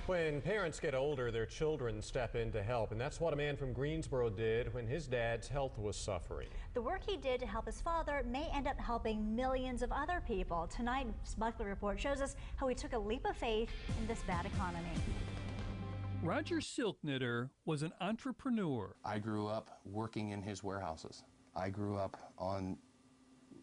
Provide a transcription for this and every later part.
When parents get older, their children step in to help, and that's what a man from Greensboro did when his dad's health was suffering. The work he did to help his father may end up helping millions of other people. Tonight's Buckley Report shows us how he took a leap of faith in this bad economy. Roger Silknitter was an entrepreneur. I grew up working in his warehouses. I grew up on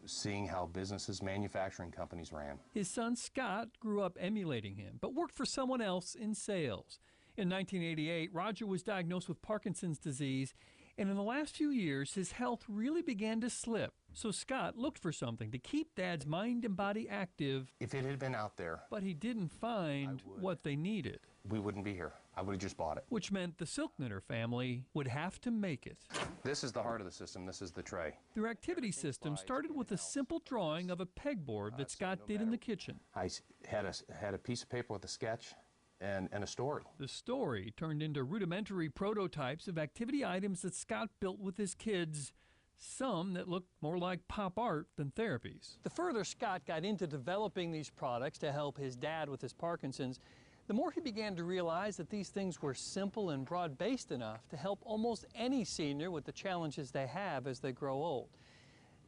seeing how businesses, manufacturing companies ran. His son Scott grew up emulating him, but worked for someone else in sales. In 1988, Roger was diagnosed with Parkinson's disease, and in the last few years, his health really began to slip. So Scott looked for something to keep Dad's mind and body active. If it had been out there, but he didn't find what they needed. We wouldn't be here. I would have just bought it. Which meant the Silknitter family would have to make it. This is the heart of the system. This is the tray. Their activity system started with a simple drawing of a pegboard that Scott did in the kitchen. I had a piece of paper with a sketch and a story. The story turned into rudimentary prototypes of activity items that Scott built with his kids, some that looked more like pop art than therapies. The further Scott got into developing these products to help his dad with his Parkinson's, the more he began to realize that these things were simple and broad-based enough to help almost any senior with the challenges they have as they grow old.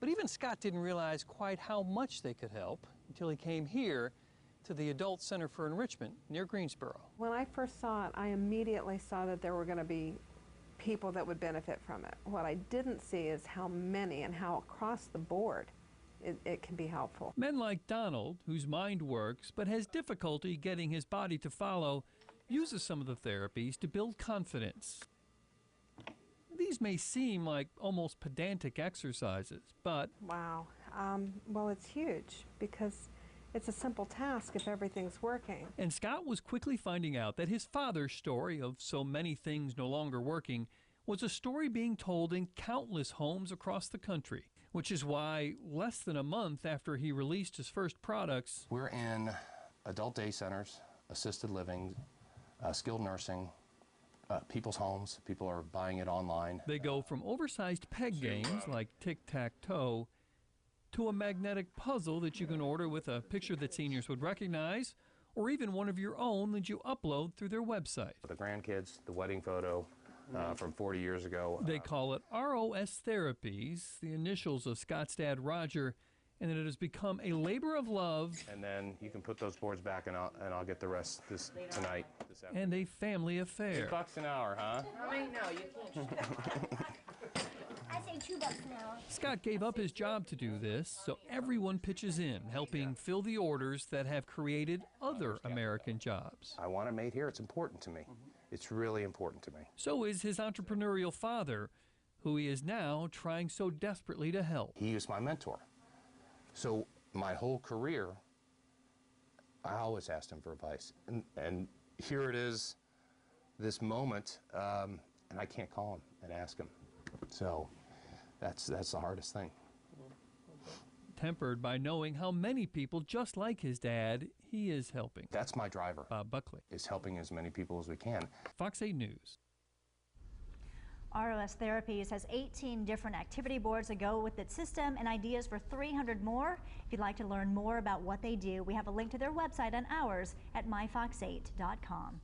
But even Scott didn't realize quite how much they could help until he came here to the Adult Center for Enrichment near Greensboro. When I first saw it, I immediately saw that there were going to be people that would benefit from it. What I didn't see is how many and how across the board it can be helpful. Men like Donald, whose mind works but has difficulty getting his body to follow, uses some of the therapies to build confidence. These may seem like almost pedantic exercises, but... Wow. Well, it's huge because it's a simple task if everything's working. And Scott was quickly finding out that his father's story of so many things no longer working was a story being told in countless homes across the country, which is why less than a month after he released his first products, we're in adult day centers, assisted living, skilled nursing, people's homes. People are buying it online. They go from oversized peg games like tic-tac-toe to a magnetic puzzle that you can order with a picture that seniors would recognize, or even one of your own that you upload through their website. The grandkids, the wedding photo from 40 years ago. They call it R.O.S. therapies, the initials of Scott's dad, Roger, and it has become a labor of love. And then you can put those boards back and I'll get the rest tonight. This afternoon. And a family affair. $2 an hour, huh? I know, you can't. I say $2 an hour. Scott gave up his job to do this, so everyone pitches in, helping fill the orders that have created other American jobs. I want it made here. It's important to me. It's really important to me. So is his entrepreneurial father, who he is now trying so desperately to help. He is my mentor. So my whole career, I always asked him for advice. And here it is, this moment, and I can't call him and ask him. So that's the hardest thing. Tempered by knowing how many people just like his dad he is helping. That's my driver. Bob Buckley. Is helping as many people as we can. Fox 8 News. R.O.S. Therapies has 18 different activity boards that go with its system and ideas for 300 more. If you'd like to learn more about what they do, we have a link to their website and ours at myfox8.com.